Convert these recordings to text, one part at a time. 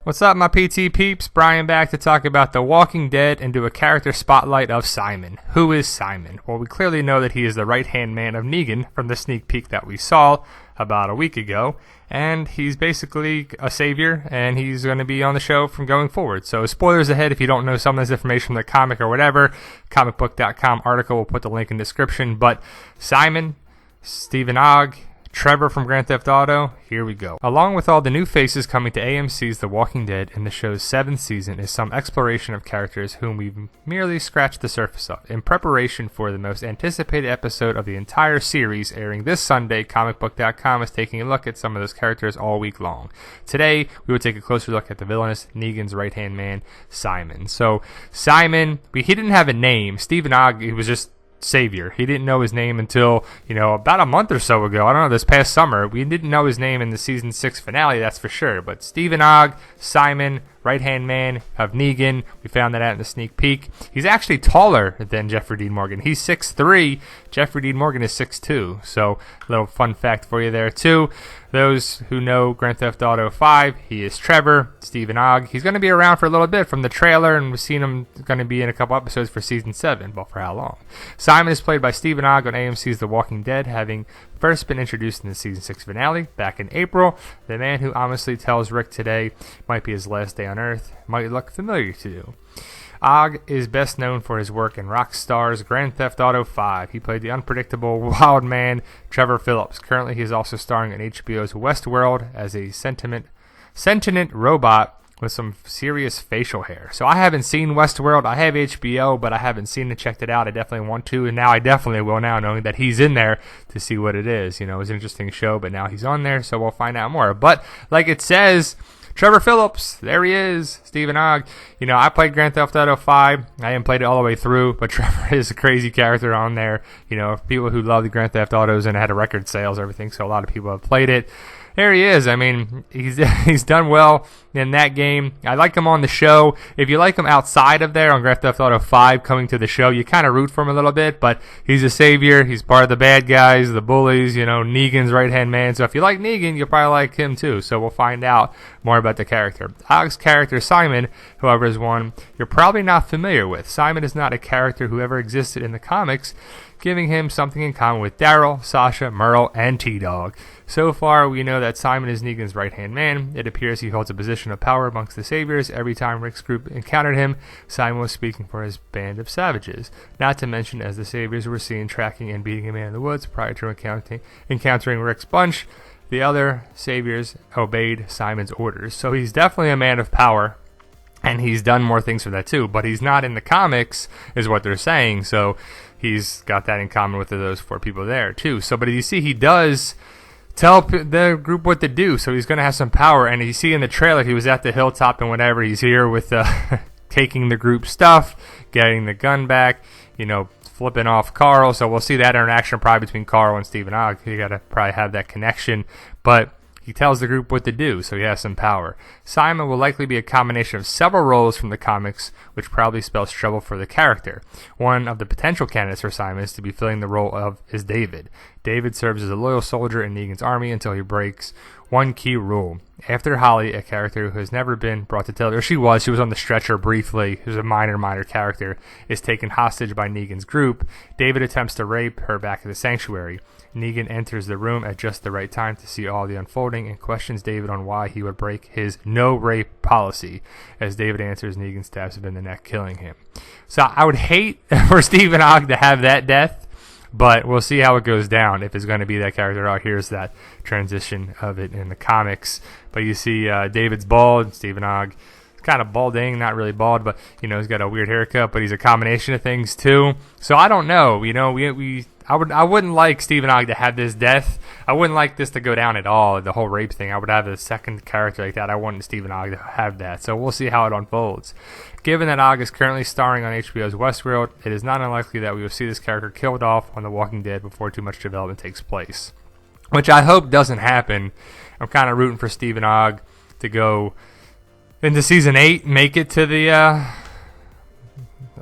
What's up, my PT peeps? Brian back to talk about The Walking Dead and do a character spotlight of Simon. Who is Simon? Well, we clearly know that he is the right-hand man of Negan from the sneak peek that we saw about a week ago, and he's basically a savior, and he's going to be on the show from going forward. So spoilers ahead if you don't know some of this information from the comic or whatever. Comicbook.com article, we'll put the link in the description. But Simon, Stephen Ogg, Trevor from Grand Theft Auto, here we go. Along with all the new faces coming to AMC's The Walking Dead in the show's 7th season is some exploration of characters whom we've merely scratched the surface of. In preparation for the most anticipated episode of the entire series airing this Sunday, comicbook.com is taking a look at some of those characters all week long. Today, we will take a closer look at the villainous Negan's right-hand man, Simon. So, Simon, he didn't have a name. Stephen Ogg, he was just savior. He didn't know his name until, about a month or so ago. I don't know, this past summer. We didn't know his name in the season 6 finale, that's for sure. But Stephen Ogg, Simon, right-hand man of Negan. We found that out in the sneak peek. He's actually taller than Jeffrey Dean Morgan. He's 6'3". Jeffrey Dean Morgan is 6'2". So, a little fun fact for you there, too. Those who know Grand Theft Auto 5, he is Trevor, Stephen Ogg. He's going to be around for a little bit from the trailer, and we've seen him going to be in a couple episodes for season 7, but for how long? Simon is played by Stephen Ogg on AMC's The Walking Dead, having first been introduced in the season 6 finale back in April. The man who honestly tells Rick today might be his last day on Earth might look familiar to you. Ogg is best known for his work in Rockstar's Grand Theft Auto 5. He played the unpredictable wild man Trevor Phillips. Currently, he is also starring in HBO's Westworld as a sentient robot with some serious facial hair. So I haven't seen Westworld. I have HBO, but I haven't seen it, checked it out. I definitely want to, and now I definitely will now, knowing that he's in there to see what it is. It was an interesting show, but now he's on there, so we'll find out more. But like it says, Trevor Phillips, there he is, Stephen Ogg. I played Grand Theft Auto 5. I haven't played it all the way through, but Trevor is a crazy character on there. People who love the Grand Theft Autos, and it had a record sales, everything, so a lot of people have played it. There he is. I mean, he's done well in that game. I like him on the show. If you like him outside of there on Grand Theft Auto 5 coming to the show, you kind of root for him a little bit, but he's a savior. He's part of the bad guys, the bullies, Negan's right-hand man. So if you like Negan, you'll probably like him too. So we'll find out more about the character. Ogg's character, Simon, however, is one you're probably not familiar with. Simon is not a character who ever existed in the comics, giving him something in common with Daryl, Sasha, Merle, and T-Dog. So far, we know that Simon is Negan's right-hand man. It appears he holds a position of power amongst the Saviors. Every time Rick's group encountered him, Simon was speaking for his band of savages. Not to mention, as the Saviors were seen tracking and beating a man in the woods prior to encountering Rick's bunch, the other Saviors obeyed Simon's orders. So he's definitely a man of power, and he's done more things for that too. But he's not in the comics, is what they're saying. So he's got that in common with those 4 people there too. So, but you see, he does tell the group what to do, so he's going to have some power. And you see in the trailer, he was at the hilltop and whatever. He's here with taking the group stuff, getting the gun back, flipping off Carl. So we'll see that interaction probably between Carl and Stephen Ogg. You got to probably have that connection. But he tells the group what to do, so he has some power. Simon will likely be a combination of several roles from the comics, which probably spells trouble for the character. One of the potential candidates for Simon is to be filling the role of is David. David serves as a loyal soldier in Negan's army until he breaks one key rule. After Holly, a character who has never been brought to television, or she was on the stretcher briefly, who's a minor character, is taken hostage by Negan's group. David attempts to rape her back at the sanctuary. Negan enters the room at just the right time to see all the unfolding and questions David on why he would break his no-rape policy. As David answers, Negan stabs him in the neck, killing him. So I would hate for Stephen Ogg to have that death, but we'll see how it goes down if it's going to be that character. Oh, here's that transition of it in the comics. But you see David's bald, Stephen Ogg kind of balding, not really bald, but he's got a weird haircut, but he's a combination of things too. So I don't know. I wouldn't like Stephen Ogg to have this death. I wouldn't like this to go down at all, the whole rape thing. I would have a second character like that. I wanted Stephen Ogg to have that. So we'll see how it unfolds. Given that Ogg is currently starring on HBO's Westworld, it is not unlikely that we will see this character killed off on The Walking Dead before too much development takes place, which I hope doesn't happen. I'm kind of rooting for Stephen Ogg to go into Season 8, make it to the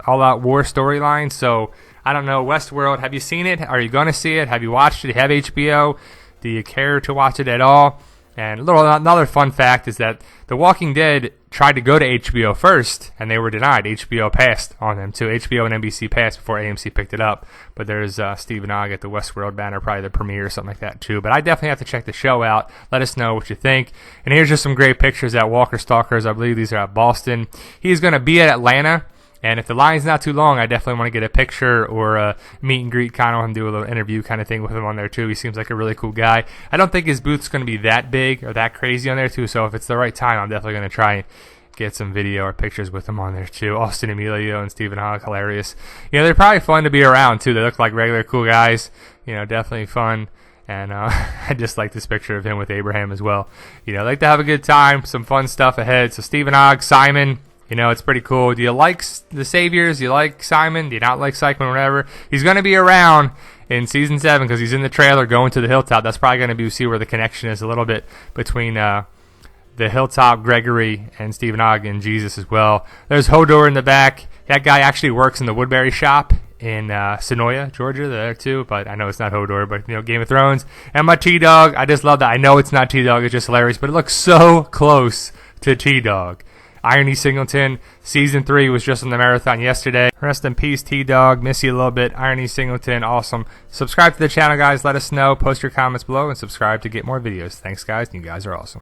All-Out War storyline. So I don't know, Westworld, have you seen it? Are you going to see it? Have you watched it? Do you have HBO? Do you care to watch it at all? And another fun fact is that The Walking Dead tried to go to HBO first, and they were denied. HBO passed on them too. HBO and NBC passed before AMC picked it up. But there's Stephen Ogg at the Westworld banner, probably the premiere or something like that too. But I definitely have to check the show out. Let us know what you think. And here's just some great pictures at Walker Stalkers. I believe these are at Boston. He's going to be at Atlanta. And if the line's not too long, I definitely want to get a picture or a meet and greet kind of and do a little interview kind of thing with him on there too. He seems like a really cool guy. I don't think his booth's going to be that big or that crazy on there too. So if it's the right time, I'm definitely going to try and get some video or pictures with him on there too. Austin Emilio and Stephen Ogg, hilarious. They're probably fun to be around too. They look like regular cool guys. Definitely fun. And I just like this picture of him with Abraham as well. I'd like to have a good time, some fun stuff ahead. So Stephen Ogg, Simon. It's pretty cool. Do you like the Saviors? Do you like Simon? Do you not like Simon? Whatever. He's going to be around in Season 7 because he's in the trailer going to the hilltop. That's probably going to be see where the connection is a little bit between the hilltop, Gregory, and Stephen Ogg and Jesus as well. There's Hodor in the back. That guy actually works in the Woodbury shop in Sonoya, Georgia, there too. But I know it's not Hodor, but Game of Thrones. And my T-Dog. I just love that. I know it's not T-Dog. It's just hilarious, but it looks so close to T-Dog. Irony Singleton, Season 3 was just on the marathon yesterday. Rest in peace, T-Dog. Miss you a little bit. Irony Singleton, awesome. Subscribe to the channel, guys. Let us know. Post your comments below and subscribe to get more videos. Thanks, guys. You guys are awesome.